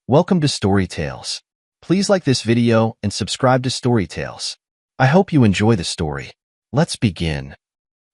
Welcome to Story Tales. Please like this video and subscribe to Story Tales. I hope you enjoy the story. Let's begin.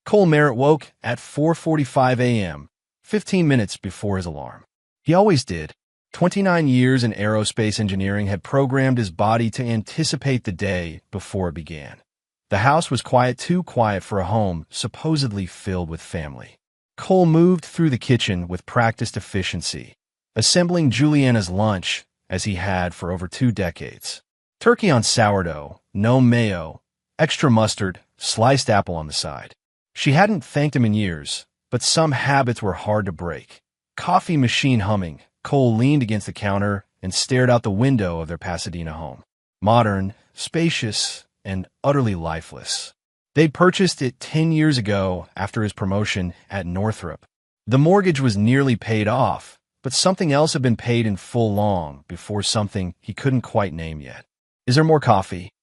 Cole Merritt woke at 4:45 a.m., 15 minutes before his alarm. He always did. 29 years in aerospace engineering had programmed his body to anticipate the day before it began. The house was quiet, too quiet for a home supposedly filled with family. Cole moved through the kitchen with practiced efficiency, assembling Juliana's lunch as he had for over 2 decades. Turkey on sourdough, no mayo, extra mustard, sliced apple on the side. She hadn't thanked him in years, but some habits were hard to break. Coffee machine humming, Cole leaned against the counter and stared out the window of their Pasadena home. Modern, spacious, and utterly lifeless. They'd purchased it 10 years ago after his promotion at Northrop. The mortgage was nearly paid off, but something else had been paid in full long before something he couldn't quite name yet. "Is there more coffee?"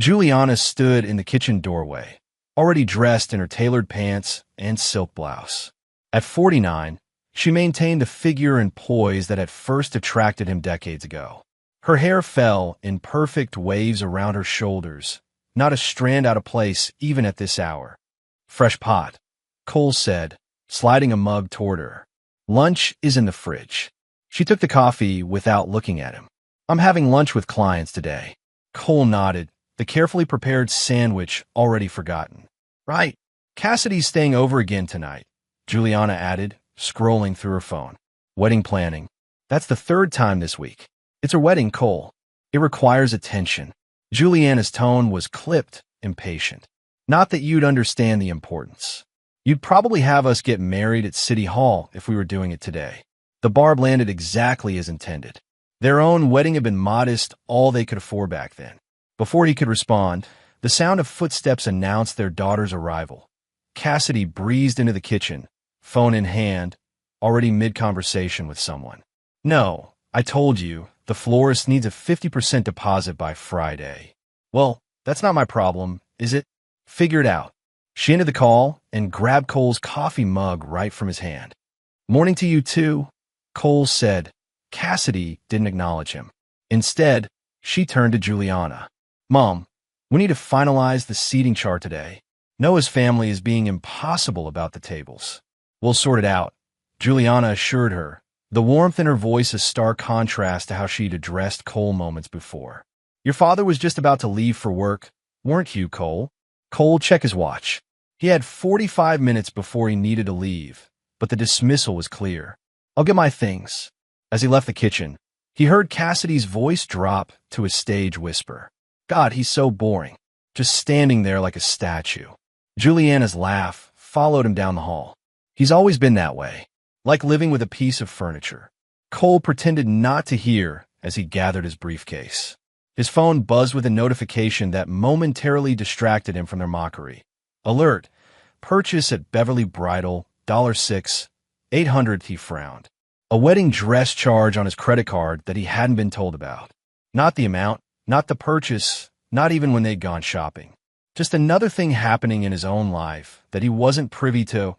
Juliana stood in the kitchen doorway, already dressed in her tailored pants and silk blouse. At 49, she maintained the figure and poise that had first attracted him decades ago. Her hair fell in perfect waves around her shoulders, not a strand out of place even at this hour. "Fresh pot," Cole said, sliding a mug toward her. "Lunch is in the fridge." She took the coffee without looking at him. "I'm having lunch with clients today." Cole nodded, the carefully prepared sandwich already forgotten. "Right. Cassidy's staying over again tonight," Juliana added, scrolling through her phone. "Wedding planning. That's the 3rd time this week. It's her wedding, Cole. It requires attention." Juliana's tone was clipped, impatient. "Not that you'd understand the importance. You'd probably have us get married at City Hall if we were doing it today." The barb landed exactly as intended. Their own wedding had been modest, all they could afford back then. Before he could respond, the sound of footsteps announced their daughter's arrival. Cassidy breezed into the kitchen, phone in hand, already mid-conversation with someone. "No, I told you, the florist needs a 50% deposit by Friday." "Well, that's not my problem, is it?" "Figure it out." She ended the call and grabbed Cole's coffee mug right from his hand. "Morning to you, too," Cole said. Cassidy didn't acknowledge him. Instead, she turned to Juliana. "Mom, we need to finalize the seating chart today. Noah's family is being impossible about the tables." "We'll sort it out," Juliana assured her, the warmth in her voice a stark contrast to how she'd addressed Cole moments before. "Your father was just about to leave for work, weren't you, Cole?" Cole checked his watch. He had 45 minutes before he needed to leave, but the dismissal was clear. "I'll get my things." As he left the kitchen, he heard Cassidy's voice drop to a stage whisper. "God, he's so boring, just standing there like a statue." Juliana's laugh followed him down the hall. "He's always been that way, like living with a piece of furniture." Cole pretended not to hear as he gathered his briefcase. His phone buzzed with a notification that momentarily distracted him from their mockery. "Alert. Purchase at Beverly Bridal, $6, 800. He frowned. A wedding dress charge on his credit card that he hadn't been told about. Not the amount, not the purchase, not even when they'd gone shopping. Just another thing happening in his own life that he wasn't privy to.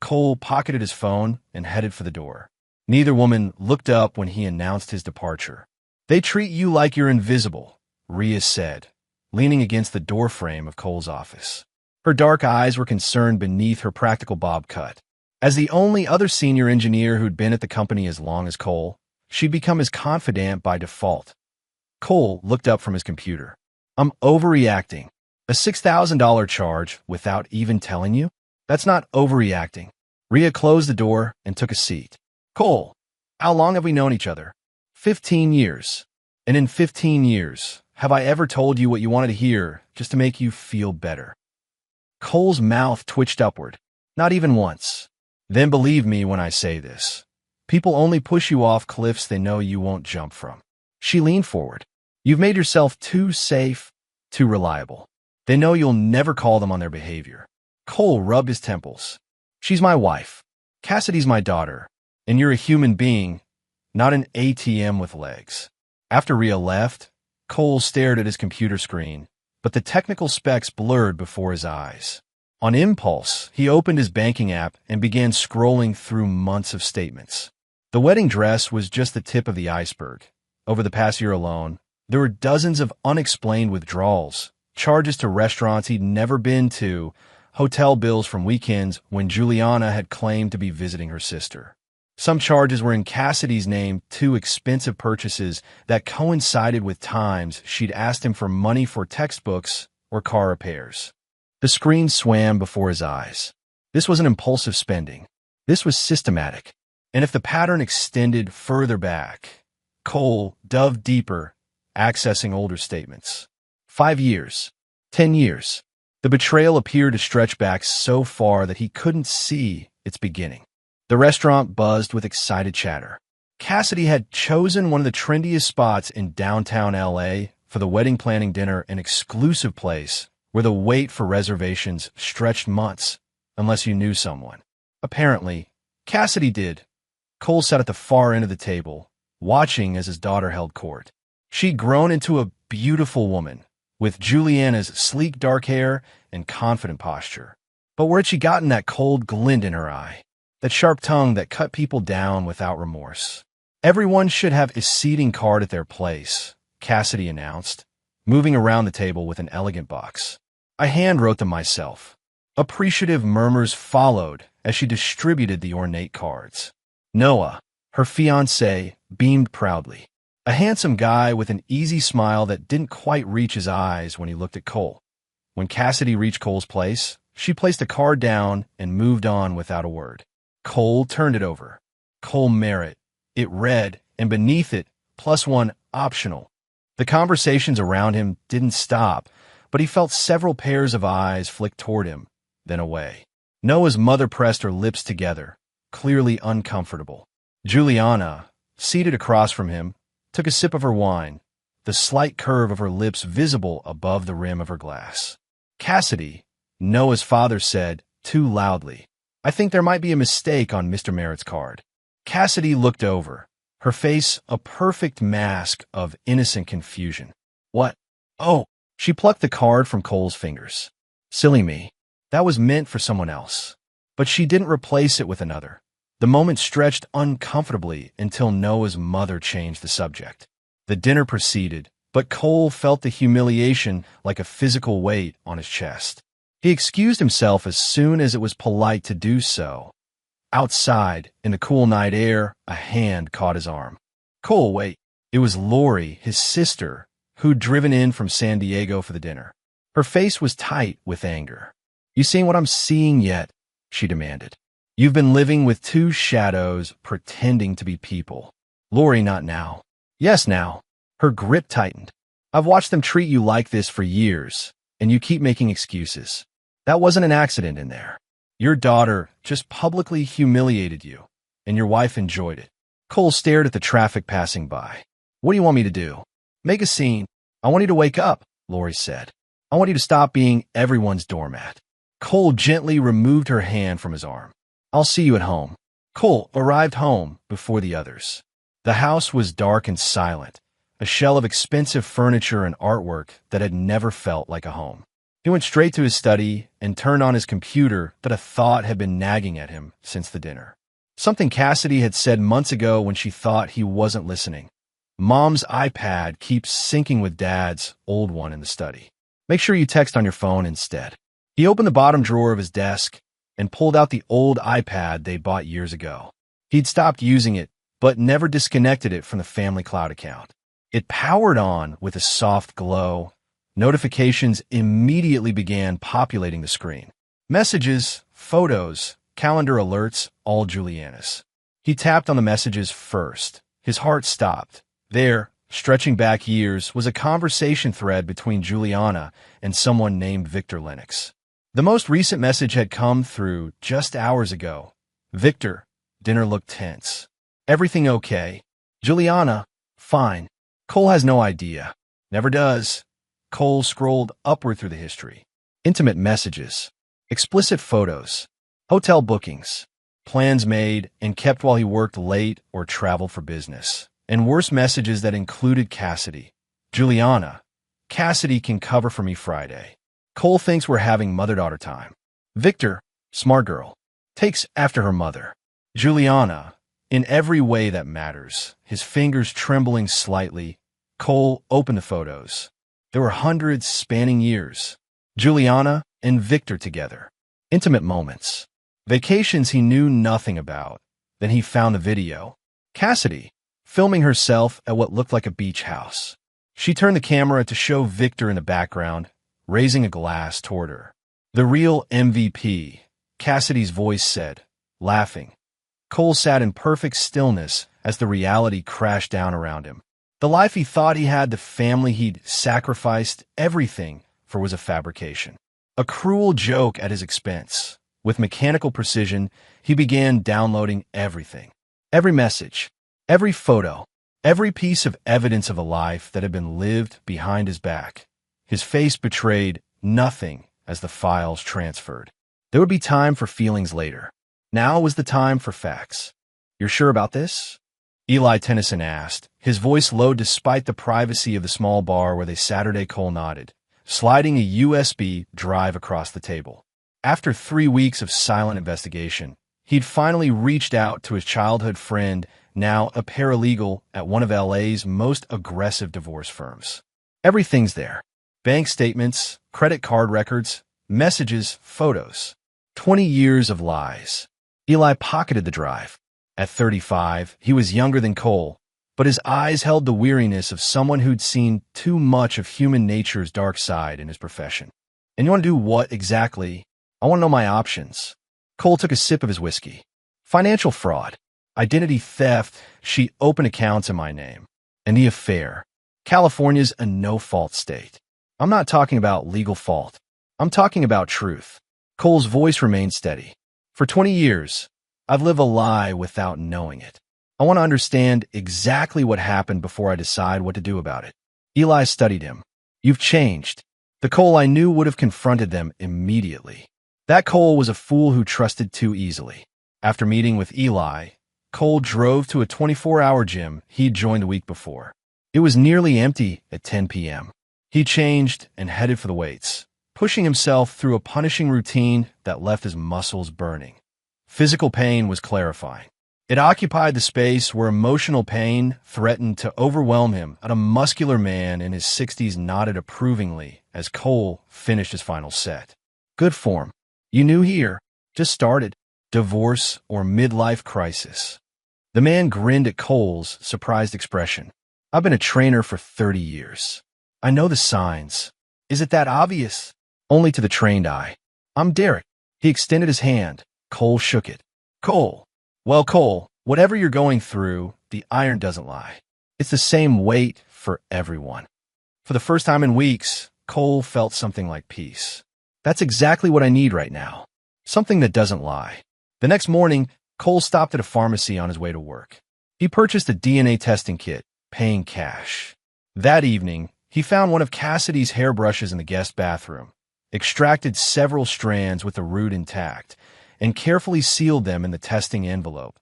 Cole pocketed his phone and headed for the door. Neither woman looked up when he announced his departure. "They treat you like you're invisible," Rhea said, leaning against the doorframe of Cole's office. Her dark eyes were concerned beneath her practical bob cut. As the only other senior engineer who'd been at the company as long as Cole, she'd become his confidant by default. Cole looked up from his computer. "I'm overreacting. A $6,000 charge without even telling you? That's not overreacting." Rhea closed the door and took a seat. "Cole, how long have we known each other?" 15 years. "And in 15 years, have I ever told you what you wanted to hear just to make you feel better?" Cole's mouth twitched upward. "Not even once." "Then believe me when I say this. People only push you off cliffs they know you won't jump from." She leaned forward. "You've made yourself too safe, too reliable. They know you'll never call them on their behavior." Cole rubbed his temples. "She's my wife. Cassidy's my daughter. And you're a human being, not an ATM with legs." After Rhea left, Cole stared at his computer screen, but the technical specs blurred before his eyes. On impulse, he opened his banking app and began scrolling through months of statements. The wedding dress was just the tip of the iceberg. Over the past year alone, there were dozens of unexplained withdrawals, charges to restaurants he'd never been to, hotel bills from weekends when Juliana had claimed to be visiting her sister. Some charges were in Cassidy's name, two expensive purchases that coincided with times she'd asked him for money for textbooks or car repairs. The screen swam before his eyes. This wasn't impulsive spending. This was systematic. And if the pattern extended further back, Cole dove deeper, accessing older statements. 5 years. 10 years. The betrayal appeared to stretch back so far that he couldn't see its beginning. The restaurant buzzed with excited chatter. Cassidy had chosen one of the trendiest spots in downtown LA for the wedding planning dinner, an exclusive place where the wait for reservations stretched months, unless you knew someone. Apparently, Cassidy did. Cole sat at the far end of the table, watching as his daughter held court. She'd grown into a beautiful woman, with Juliana's sleek dark hair and confident posture. But where had she gotten that cold glint in her eye? That sharp tongue that cut people down without remorse? Everyone should have a seating card at their place, Cassidy announced, moving around the table with an elegant box. I hand-wrote them myself. Appreciative murmurs followed as she distributed the ornate cards. Noah, her fiancé, beamed proudly. A handsome guy with an easy smile that didn't quite reach his eyes when he looked at Cole. When Cassidy reached Cole's place, she placed a card down and moved on without a word. Cole turned it over. Cole Merritt. It read, and beneath it, +1 optional. The conversations around him didn't stop, but he felt several pairs of eyes flick toward him, then away. Noah's mother pressed her lips together, clearly uncomfortable. Juliana, seated across from him, took a sip of her wine, the slight curve of her lips visible above the rim of her glass. Cassidy, Noah's father said, too loudly, I think there might be a mistake on Mr. Merritt's card. Cassidy looked over, her face a perfect mask of innocent confusion. What? Oh, she plucked the card from Cole's fingers. Silly me. That was meant for someone else. But she didn't replace it with another. The moment stretched uncomfortably until Noah's mother changed the subject. The dinner proceeded, but Cole felt the humiliation like a physical weight on his chest. He excused himself as soon as it was polite to do so. Outside, in the cool night air, a hand caught his arm. Cole, wait. It was Lori, his sister, who'd driven in from San Diego for the dinner. Her face was tight with anger. You seen what I'm seeing yet? She demanded. You've been living with two shadows, pretending to be people. Lori, not now. Yes, now. Her grip tightened. I've watched them treat you like this for years, and you keep making excuses. That wasn't an accident in there. Your daughter just publicly humiliated you, and your wife enjoyed it. Cole stared at the traffic passing by. What do you want me to do? Make a scene. I want you to wake up, Lori said. I want you to stop being everyone's doormat. Cole gently removed her hand from his arm. I'll see you at home. Cole arrived home before the others. The house was dark and silent, a shell of expensive furniture and artwork that had never felt like a home. He went straight to his study and turned on his computer that a thought had been nagging at him since the dinner. Something Cassidy had said months ago when she thought he wasn't listening. Mom's iPad keeps syncing with Dad's old one in the study. Make sure you text on your phone instead. He opened the bottom drawer of his desk and pulled out the old iPad they bought years ago. He'd stopped using it, but never disconnected it from the family cloud account. It powered on with a soft glow. Notifications immediately began populating the screen. Messages, photos, calendar alerts, all Juliana's. He tapped on the messages first. His heart stopped. There, stretching back years, was a conversation thread between Juliana and someone named Victor Lennox. The most recent message had come through just hours ago. Victor, dinner looked tense. Everything okay? Juliana, fine. Cole has no idea. Never does. Cole scrolled upward through the history. Intimate messages, explicit photos, hotel bookings, plans made and kept while he worked late or traveled for business, and worse messages that included Cassidy. Juliana, Cassidy can cover for me Friday. Cole thinks we're having mother-daughter time. Victor, smart girl, takes after her mother. Juliana, In every way that matters, his fingers trembling slightly, Cole opened the photos. There were hundreds spanning years. Juliana and Victor together. Intimate moments. Vacations he knew nothing about. Then he found the video. Cassidy, filming herself at what looked like a beach house. She turned the camera to show Victor in the background, raising a glass toward her. The real MVP, Cassidy's voice said, laughing. Cole sat in perfect stillness as the reality crashed down around him. The life he thought he had, the family he'd sacrificed everything for, was a fabrication. A cruel joke at his expense. With mechanical precision, he began downloading everything. Every message, every photo, every piece of evidence of a life that had been lived behind his back. His face betrayed nothing as the files transferred. There would be time for feelings later. Now was the time for facts. You're sure about this? Eli Tennyson asked, his voice low despite the privacy of the small bar where they Saturday. Cole nodded, sliding a USB drive across the table. After 3 weeks of silent investigation, he'd finally reached out to his childhood friend, now a paralegal at one of LA's most aggressive divorce firms. Everything's there. Bank statements, credit card records, messages, photos. 20 years of lies. Eli pocketed the drive. At 35, he was younger than Cole, but his eyes held the weariness of someone who'd seen too much of human nature's dark side in his profession. And you want to do what exactly? I want to know my options. Cole took a sip of his whiskey. Financial fraud, identity theft, she opened accounts in my name. And the affair. California's a no-fault state. I'm not talking about legal fault. I'm talking about truth. Cole's voice remained steady. For 20 years, I've lived a lie without knowing it. I want to understand exactly what happened before I decide what to do about it. Eli studied him. You've changed. The Cole I knew would have confronted them immediately. That Cole was a fool who trusted too easily. After meeting with Eli, Cole drove to a 24-hour gym he'd joined the week before. It was nearly empty at 10 p.m. He changed and headed for the weights, pushing himself through a punishing routine that left his muscles burning. Physical pain was clarifying. It occupied the space where emotional pain threatened to overwhelm him. A muscular man in his 60s nodded approvingly as Cole finished his final set. Good form. You knew here. Just started. Divorce or midlife crisis. The man grinned at Cole's surprised expression. I've been a trainer for 30 years. I know the signs. Is it that obvious? Only to the trained eye. I'm Derek. He extended his hand. Cole shook it. Cole. Well, Cole, whatever you're going through, the iron doesn't lie. It's the same weight for everyone. For the first time in weeks, Cole felt something like peace. That's exactly what I need right now. Something that doesn't lie. The next morning, Cole stopped at a pharmacy on his way to work. He purchased a DNA testing kit, paying cash. That evening, he found one of Cassidy's hairbrushes in the guest bathroom, extracted several strands with the root intact, and carefully sealed them in the testing envelope.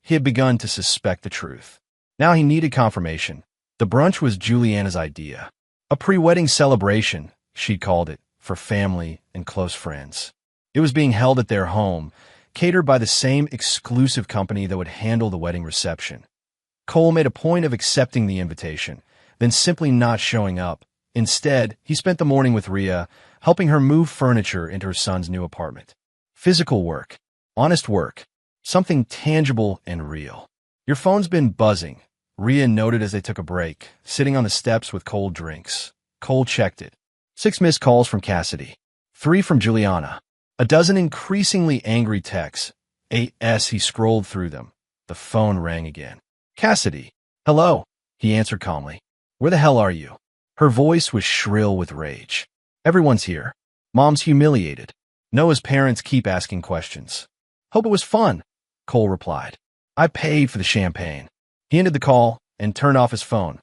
He had begun to suspect the truth. Now he needed confirmation. The brunch was Juliana's idea. A pre-wedding celebration, she called it, for family and close friends. It was being held at their home, catered by the same exclusive company that would handle the wedding reception. Cole made a point of accepting the invitation, then simply not showing up. Instead, he spent the morning with Rhea, helping her move furniture into her son's new apartment. Physical work. Honest work. Something tangible and real. Your phone's been buzzing, Rhea noted as they took a break, sitting on the steps with cold drinks. Cole checked it. 6 missed calls from Cassidy. 3 from Juliana. A dozen increasingly angry texts. He scrolled through them. The phone rang again. Cassidy. Hello, he answered calmly. Where the hell are you? Her voice was shrill with rage. Everyone's here. Mom's humiliated. Noah's parents keep asking questions. Hope it was fun, Cole replied. I paid for the champagne. He ended the call and turned off his phone.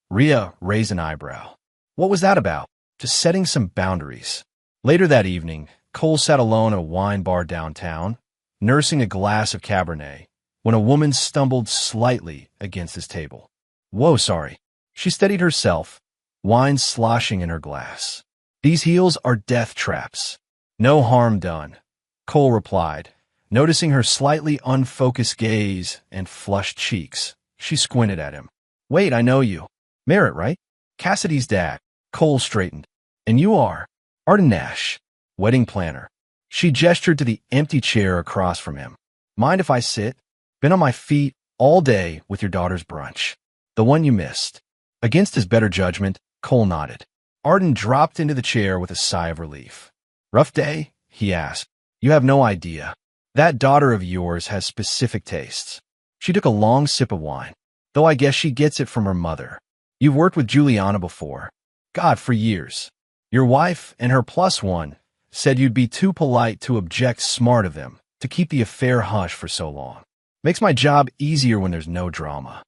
Rhea raised an eyebrow. What was that about? Just setting some boundaries. Later that evening, Cole sat alone at a wine bar downtown, nursing a glass of Cabernet, when a woman stumbled slightly against his table. Whoa, sorry. She steadied herself, wine sloshing in her glass. These heels are death traps. No harm done, Cole replied, Noticing her slightly unfocused gaze and flushed cheeks, she squinted at him. Wait, I know you. Merritt, right? Cassidy's dad. Cole straightened. And you are? Arden Nash, wedding planner. She gestured to the empty chair across from him. Mind if I sit? Been on my feet all day with your daughter's brunch. The one you missed. Against his better judgment, Cole nodded. Arden dropped into the chair with a sigh of relief. Rough day? He asked. You have no idea. That daughter of yours has specific tastes. She took a long sip of wine, though I guess she gets it from her mother. You've worked with Juliana before. God, for years. Your wife and her plus one said you'd be too polite to object smart of them to keep the affair hush for so long. Makes my job easier when there's no drama.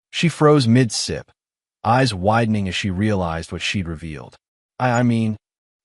She froze mid-sip, eyes widening as she realized what she'd revealed. I mean,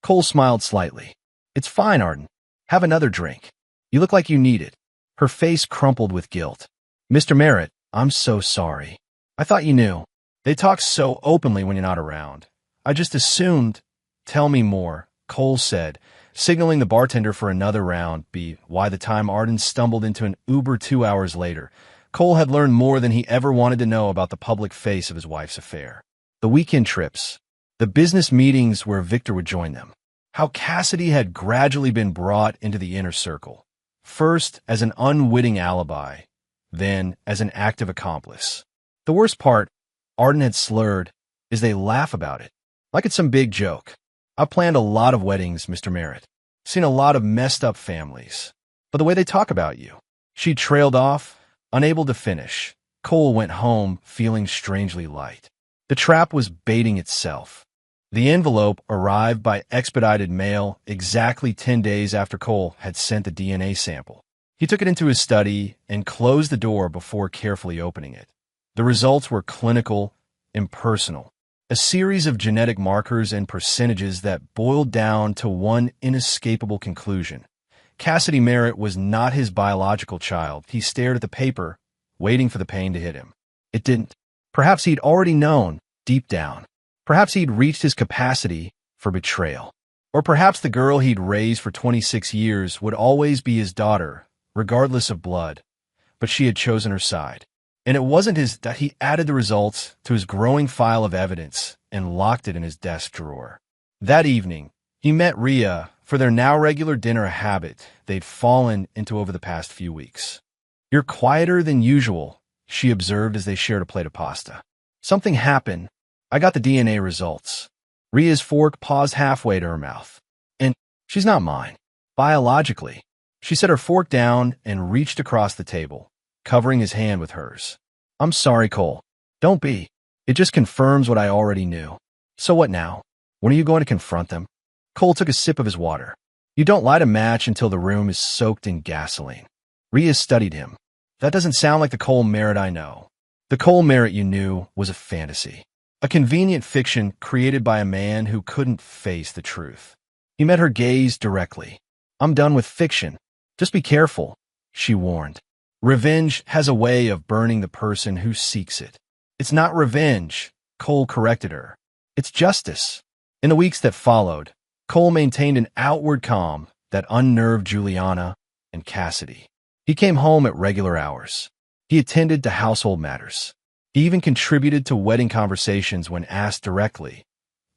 Cole smiled slightly. It's fine, Arden. Have another drink. You look like you need it. Her face crumpled with guilt. Mr. Merritt, I'm so sorry. I thought you knew. They talk so openly when you're not around. I just assumed. Tell me more, Cole said, signaling the bartender for another round. By the time Arden stumbled into an Uber 2 hours later, Cole had learned more than he ever wanted to know about the public face of his wife's affair. The weekend trips, the business meetings where Victor would join them, how Cassidy had gradually been brought into the inner circle, first as an unwitting alibi, then as an active accomplice. The worst part, Arden had slurred, is they laugh about it, like it's some big joke. I've planned a lot of weddings, Mr. Merritt. Seen a lot of messed up families. But the way they talk about you. She trailed off, unable to finish. Cole went home feeling strangely light. The trap was baiting itself. The envelope arrived by expedited mail exactly 10 days after Cole had sent the DNA sample. He took it into his study and closed the door before carefully opening it. The results were clinical, impersonal. A series of genetic markers and percentages that boiled down to one inescapable conclusion. Cassidy Merritt was not his biological child. He stared at the paper, waiting for the pain to hit him. It didn't. Perhaps he'd already known, deep down. Perhaps he'd reached his capacity for betrayal. Or perhaps the girl he'd raised for 26 years would always be his daughter, regardless of blood. But she had chosen her side. And it wasn't that he added the results to his growing file of evidence and locked it in his desk drawer. That evening, he met Rhea for their now regular dinner, a habit they'd fallen into over the past few weeks. You're quieter than usual, she observed as they shared a plate of pasta. Something happened. I got the DNA results. Rhea's fork paused halfway to her mouth. And she's not mine. Biologically. She set her fork down and reached across the table, covering his hand with hers. I'm sorry, Cole. Don't be. It just confirms what I already knew. So what now? When are you going to confront them? Cole took a sip of his water. You don't light a match until the room is soaked in gasoline. Rhea studied him. That doesn't sound like the Cole Merritt I know. The Cole Merritt you knew was a fantasy. A convenient fiction created by a man who couldn't face the truth. He met her gaze directly. I'm done with fiction. Just be careful, she warned. Revenge has a way of burning the person who seeks it. It's not revenge, Cole corrected her. It's justice. In the weeks that followed, Cole maintained an outward calm that unnerved Juliana and Cassidy. He came home at regular hours. He attended to household matters. He even contributed to wedding conversations when asked directly.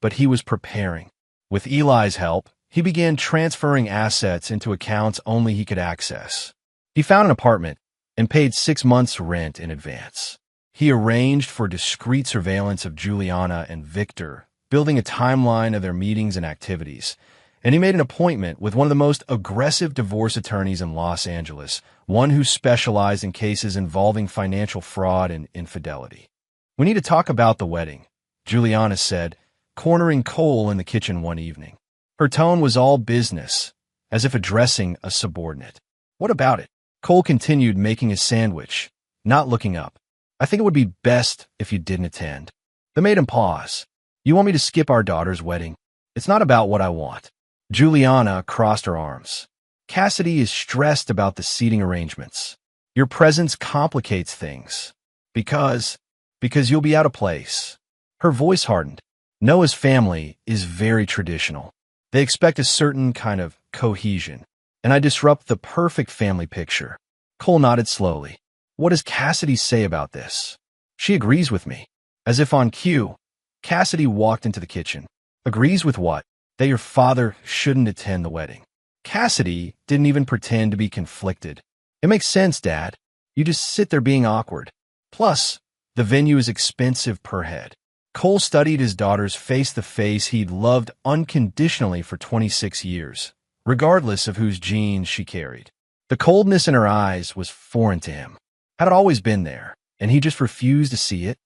But he was preparing. With Eli's help, he began transferring assets into accounts only he could access. He found an apartment and paid 6 months' rent in advance. He arranged for discreet surveillance of Juliana and Victor, building a timeline of their meetings and activities, and he made an appointment with one of the most aggressive divorce attorneys in Los Angeles, one who specialized in cases involving financial fraud and infidelity. We need to talk about the wedding, Juliana said, cornering Cole in the kitchen one evening. Her tone was all business, as if addressing a subordinate. What about it? Cole continued making his sandwich, not looking up. I think it would be best if you didn't attend. That made him pause. You want me to skip our daughter's wedding? It's not about what I want. Juliana crossed her arms. Cassidy is stressed about the seating arrangements. Your presence complicates things. Because you'll be out of place. Her voice hardened. Noah's family is very traditional. They expect a certain kind of cohesion. and I disrupt the perfect family picture. Cole nodded slowly. What does Cassidy say about this? She agrees with me. As if on cue, Cassidy walked into the kitchen. Agrees with what? That your father shouldn't attend the wedding. Cassidy didn't even pretend to be conflicted. It makes sense, Dad. You just sit there being awkward. Plus, the venue is expensive per head. Cole studied his daughter's face, the face he'd loved unconditionally for 26 years, regardless of whose genes she carried. The coldness in her eyes was foreign to him. Had always been there, and he just refused to see it.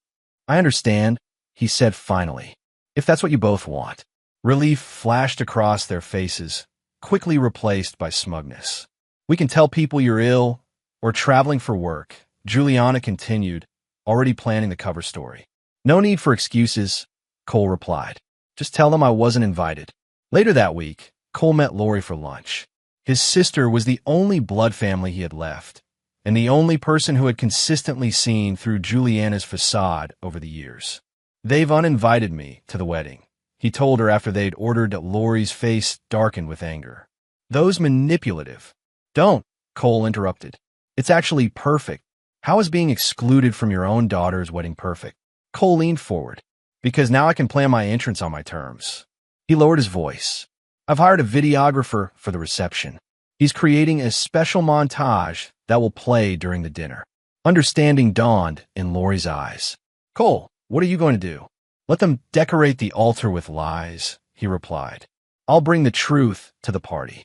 I understand, he said finally, if that's what you both want. Relief flashed across their faces, quickly replaced by smugness. We can tell people you're ill or traveling for work, Juliana continued, already planning the cover story. No need for excuses, Cole replied. Just tell them I wasn't invited. Later that week, Cole met Lori for lunch. His sister was the only blood family he had left, and the only person who had consistently seen through Juliana's facade over the years. They've uninvited me to the wedding, he told her after they'd ordered. Lori's face darkened with anger. Those manipulative. Don't, Cole interrupted. It's actually perfect. How is being excluded from your own daughter's wedding perfect? Cole leaned forward. Because now I can plan my entrance on my terms. He lowered his voice. I've hired a videographer for the reception. He's creating a special montage that will play during the dinner. Understanding dawned in Lori's eyes. Cole, what are you going to do? Let them decorate the altar with lies, he replied. I'll bring the truth to the party.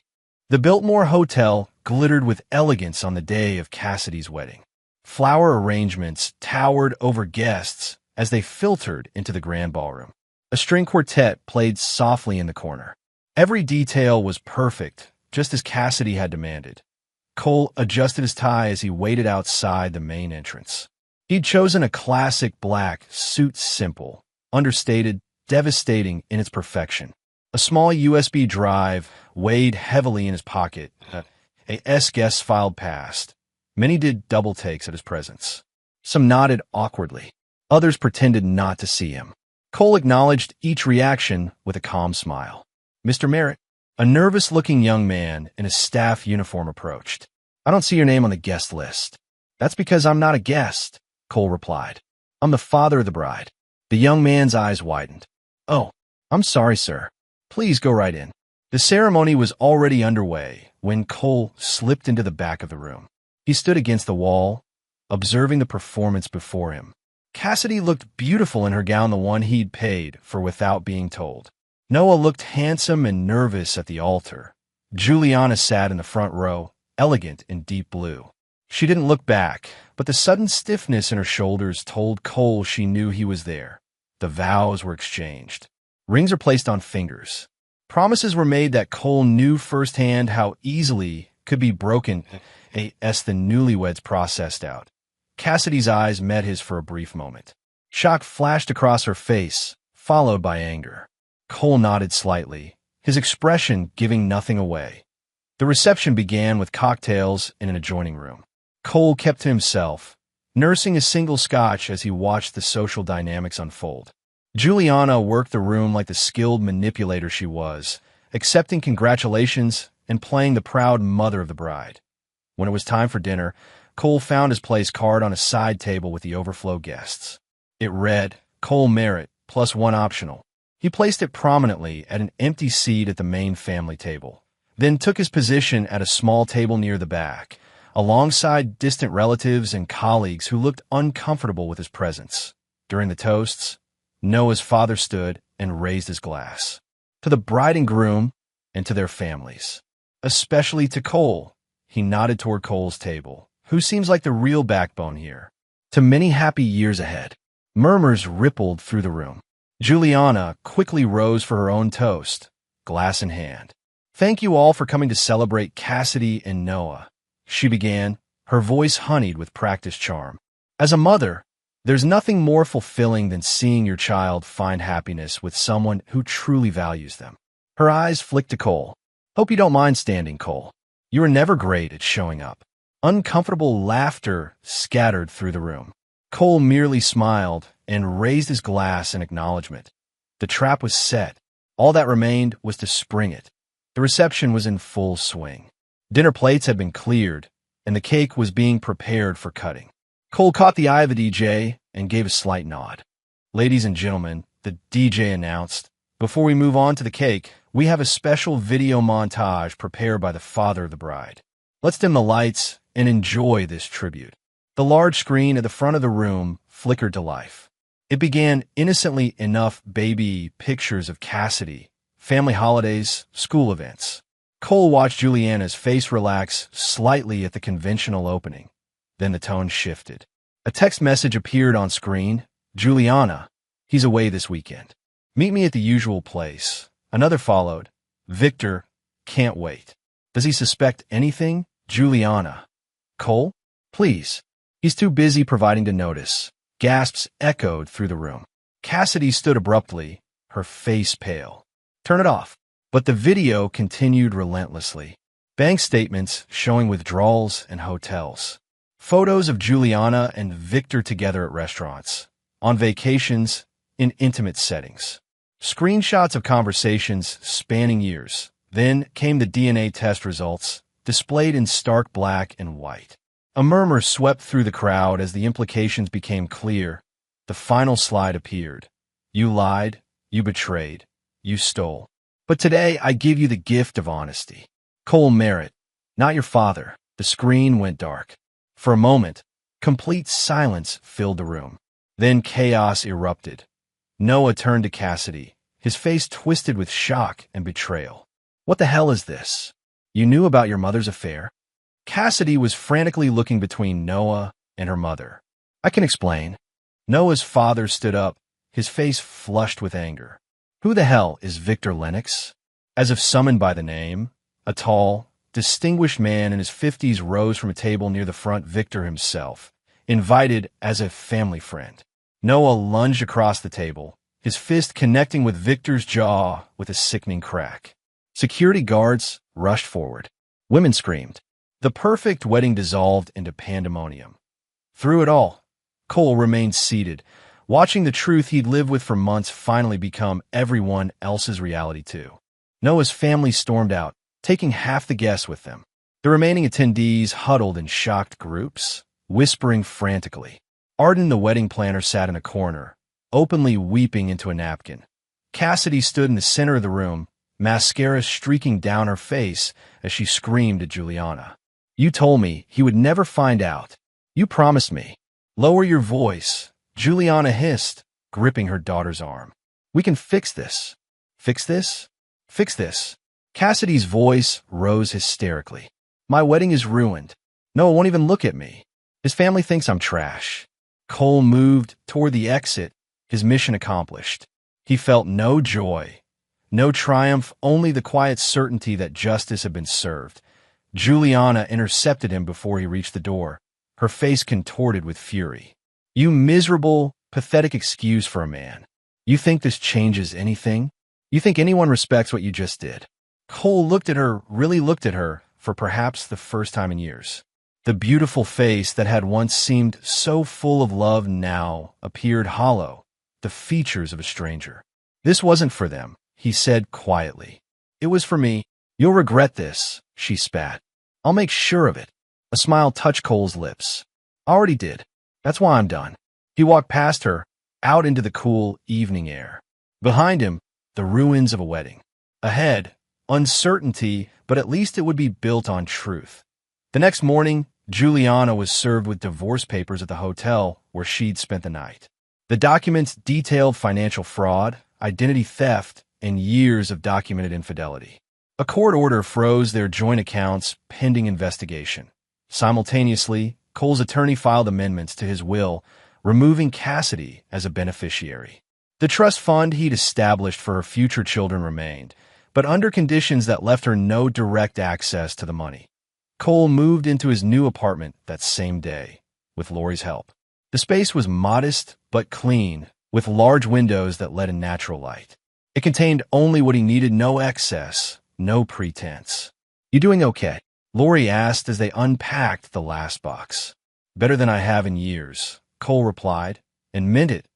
The Biltmore Hotel glittered with elegance on the day of Cassidy's wedding. Flower arrangements towered over guests as they filtered into the grand ballroom. A string quartet played softly in the corner. Every detail was perfect, just as Cassidy had demanded. Cole adjusted his tie as he waited outside the main entrance. He'd chosen a classic black suit, simple, understated, devastating in its perfection. A small USB drive weighed heavily in his pocket. As guests filed past, many did double takes at his presence. Some nodded awkwardly. Others pretended not to see him. Cole acknowledged each reaction with a calm smile. Mr. Merritt, a nervous-looking young man in a staff uniform approached. I don't see your name on the guest list. That's because I'm not a guest, Cole replied. I'm the father of the bride. The young man's eyes widened. Oh, I'm sorry, sir. Please go right in. The ceremony was already underway when Cole slipped into the back of the room. He stood against the wall, observing the performance before him. Cassidy looked beautiful in her gown, the one he'd paid for without being told. Noah looked handsome and nervous at the altar. Juliana sat in the front row, elegant in deep blue. She didn't look back, but the sudden stiffness in her shoulders told Cole she knew he was there. The vows were exchanged. Rings are placed on fingers. Promises were made that Cole knew firsthand how easily could be broken as the newlyweds processed out. Cassidy's eyes met his for a brief moment. Shock flashed across her face, followed by anger. Cole nodded slightly, his expression giving nothing away. The reception began with cocktails in an adjoining room. Cole kept to himself, nursing a single scotch as he watched the social dynamics unfold. Juliana worked the room like the skilled manipulator she was, accepting congratulations and playing the proud mother of the bride. When it was time for dinner, Cole found his place card on a side table with the overflow guests. It read, Cole Merritt, +1 optional. He placed it prominently at an empty seat at the main family table, then took his position at a small table near the back, alongside distant relatives and colleagues who looked uncomfortable with his presence. During the toasts, Noah's father stood and raised his glass. To the bride and groom, and to their families. Especially to Cole. He nodded toward Cole's table. Who seems like the real backbone here? To many happy years ahead. Murmurs rippled through the room. Juliana quickly rose for her own toast, glass in hand. Thank you all for coming to celebrate Cassidy and Noah, she began, her voice honeyed with practiced charm. As a mother, there's nothing more fulfilling than seeing your child find happiness with someone who truly values them. Her eyes flicked to Cole. Hope you don't mind standing, Cole. You were never great at showing up. Uncomfortable laughter scattered through the room. Cole merely smiled and raised his glass in acknowledgement. The trap was set. All that remained was to spring it. The reception was in full swing. Dinner plates had been cleared, and the cake was being prepared for cutting. Cole caught the eye of the DJ and gave a slight nod. "Ladies and gentlemen," the DJ announced, "before we move on to the cake, we have a special video montage prepared by the father of the bride. Let's dim the lights and enjoy this tribute." The large screen at the front of the room flickered to life. It began innocently enough baby pictures of Cassidy, family holidays, school events. Cole watched Juliana's face relax slightly at the conventional opening. Then the tone shifted. A text message appeared on screen. "Juliana, he's away this weekend. Meet me at the usual place." Another followed. "Victor, can't wait. Does he suspect anything? Juliana." "Cole? Please." "He's too busy providing to notice." Gasps echoed through the room. Cassidy stood abruptly, her face pale. "Turn it off." But the video continued relentlessly. Bank statements showing withdrawals and hotels. Photos of Juliana and Victor together at restaurants, on vacations, in intimate settings. Screenshots of conversations spanning years. Then came the DNA test results, displayed in stark black and white. A murmur swept through the crowd as the implications became clear. The final slide appeared. "You lied, you betrayed, you stole. But today I give you the gift of honesty. Cole Merritt, not your father." The screen went dark. For a moment, complete silence filled the room. Then chaos erupted. Noah turned to Cassidy, his face twisted with shock and betrayal. "What the hell is this? You knew about your mother's affair?" Cassidy was frantically looking between Noah and her mother. "I can explain." Noah's father stood up, his face flushed with anger. "Who the hell is Victor Lennox?" As if summoned by the name, a tall, distinguished man in his 50s rose from a table near the front. Victor himself, invited as a family friend. Noah lunged across the table, his fist connecting with Victor's jaw with a sickening crack. Security guards rushed forward. Women screamed. The perfect wedding dissolved into pandemonium. Through it all, Cole remained seated, watching the truth he'd lived with for months finally become everyone else's reality too. Noah's family stormed out, taking half the guests with them. The remaining attendees huddled in shocked groups, whispering frantically. Arden, the wedding planner, sat in a corner, openly weeping into a napkin. Cassidy stood in the center of the room, mascara streaking down her face as she screamed at Juliana. "You told me he would never find out. You promised me." "Lower your voice," Juliana hissed, gripping her daughter's arm. "We can fix this." "Fix this? Fix this." Cassidy's voice rose hysterically. "My wedding is ruined. Noah won't even look at me. His family thinks I'm trash." Cole moved toward the exit, his mission accomplished. He felt no joy, no triumph, only the quiet certainty that justice had been served. Juliana intercepted him before he reached the door, her face contorted with fury. "You miserable, pathetic excuse for a man. You think this changes anything? You think anyone respects what you just did?" Cole looked at her, really looked at her, for perhaps the first time in years. The beautiful face that had once seemed so full of love now appeared hollow, the features of a stranger. "This wasn't for them," he said quietly. "It was for me. You'll regret this," she spat. "I'll make sure of it." A smile touched Cole's lips. "I already did. That's why I'm done." He walked past her, out into the cool evening air. Behind him, the ruins of a wedding. Ahead, uncertainty, but at least it would be built on truth. The next morning, Juliana was served with divorce papers at the hotel where she'd spent the night. The documents detailed financial fraud, identity theft, and years of documented infidelity. A court order froze their joint accounts pending investigation. Simultaneously, Cole's attorney filed amendments to his will, removing Cassidy as a beneficiary. The trust fund he'd established for her future children remained, but under conditions that left her no direct access to the money. Cole moved into his new apartment that same day, with Lori's help. The space was modest but clean, with large windows that let in natural light. It contained only what he needed, no excess, no pretense. "You doing okay?" Lori asked as they unpacked the last box. "Better than I have in years," Cole replied, and meant it.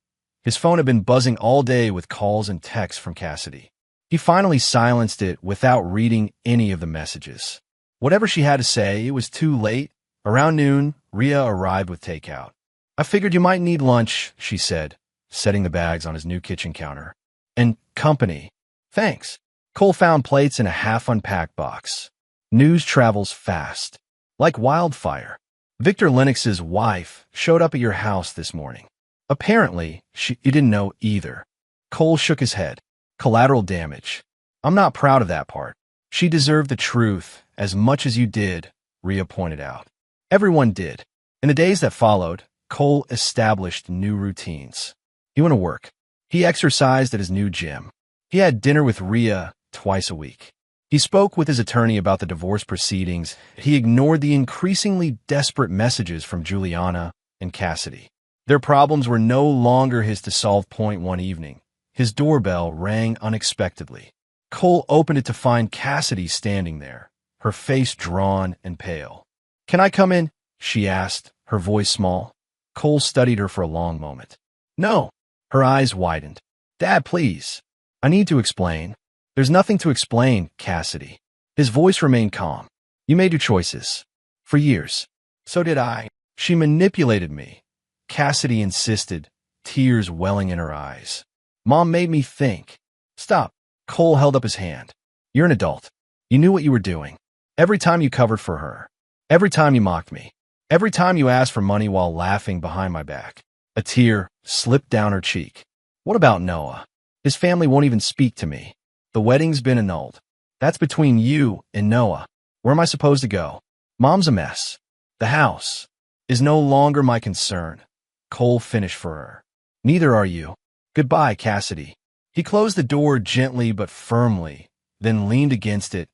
His phone had been buzzing all day with calls and texts from Cassidy. He finally silenced it without reading any of the messages. Whatever she had to say, it was too late. Around noon, Rhea arrived with takeout. I figured you might need lunch, she said, setting the bags on his new kitchen counter. And company. Thanks. Cole found plates in a half-unpacked box. News travels fast. Like wildfire. Victor Lennox's wife showed up at your house this morning. Apparently, you didn't know either. Cole shook his head. Collateral damage. I'm not proud of that part. She deserved the truth as much as you did, Rhea pointed out. Everyone did. In the days that followed, Cole established new routines. He went to work. He exercised at his new gym. He had dinner with Rhea twice a week. He spoke with his attorney about the divorce proceedings. He ignored the increasingly desperate messages from Juliana and Cassidy. Their problems were no longer his to solve. One evening, his doorbell rang unexpectedly. Cole opened it to find Cassidy standing there, her face drawn and pale. Can I come in? She asked, her voice small. Cole studied her for a long moment. No. Her eyes widened. Dad, please. I need to explain. There's nothing to explain, Cassidy. His voice remained calm. You made your choices. For years. So did I. She manipulated me. Cassidy insisted, tears welling in her eyes. Mom made me think. Stop. Cole held up his hand. You're an adult. You knew what you were doing. Every time you covered for her. Every time you mocked me. Every time you asked for money while laughing behind my back. A tear slipped down her cheek. What about Noah? His family won't even speak to me. The wedding's been annulled. That's between you and Noah. Where am I supposed to go? Mom's a mess. The house is no longer my concern. Cole finished for her. Neither are you. Goodbye, Cassidy. He closed the door gently but firmly, then leaned against it,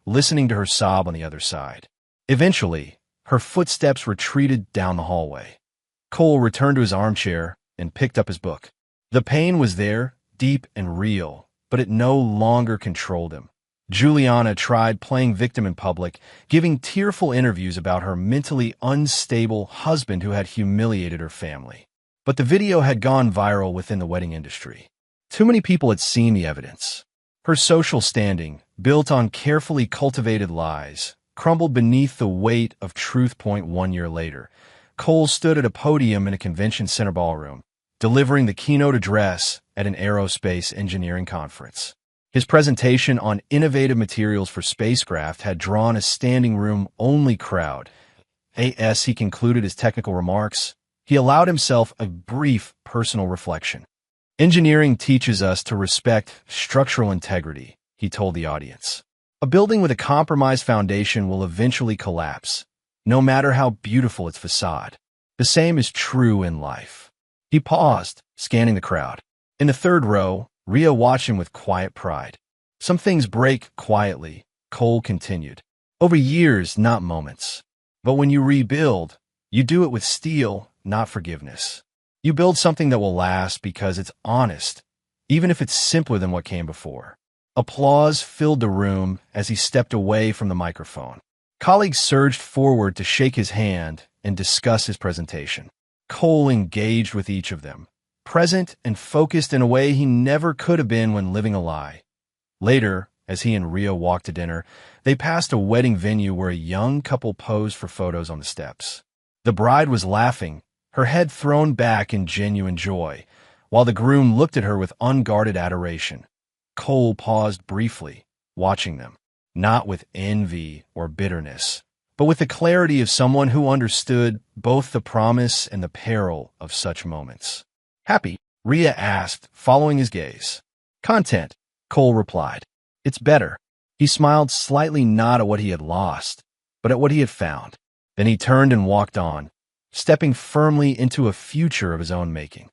listening to her sob on the other side. Eventually, her footsteps retreated down the hallway. Cole returned to his armchair and picked up his book. The pain was there, deep and real, but it no longer controlled him. Juliana tried playing victim in public, giving tearful interviews about her mentally unstable husband who had humiliated her family. But the video had gone viral within the wedding industry. Too many people had seen the evidence. Her social standing, built on carefully cultivated lies, crumbled beneath the weight of truth. 1 year later, Cole stood at a podium in a convention center ballroom, delivering the keynote address at an aerospace engineering conference. His presentation on innovative materials for spacecraft had drawn a standing room-only crowd. As he concluded his technical remarks, he allowed himself a brief personal reflection. Engineering teaches us to respect structural integrity, he told the audience. A building with a compromised foundation will eventually collapse, no matter how beautiful its facade. The same is true in life. He paused, scanning the crowd. In the third row, Rhea watched him with quiet pride. Some things break quietly, Cole continued. Over years, not moments. But when you rebuild, you do it with steel, not forgiveness. You build something that will last because it's honest, even if it's simpler than what came before. Applause filled the room as he stepped away from the microphone. Colleagues surged forward to shake his hand and discuss his presentation. Cole engaged with each of them, present and focused in a way he never could have been when living a lie. Later, as he and Rhea walked to dinner, they passed a wedding venue where a young couple posed for photos on the steps. The bride was laughing, her head thrown back in genuine joy, while the groom looked at her with unguarded adoration. Cole paused briefly, watching them, not with envy or bitterness, but with the clarity of someone who understood both the promise and the peril of such moments. Happy? Rhea asked, following his gaze. Content, Cole replied. It's better. He smiled slightly, not at what he had lost, but at what he had found. Then he turned and walked on, stepping firmly into a future of his own making.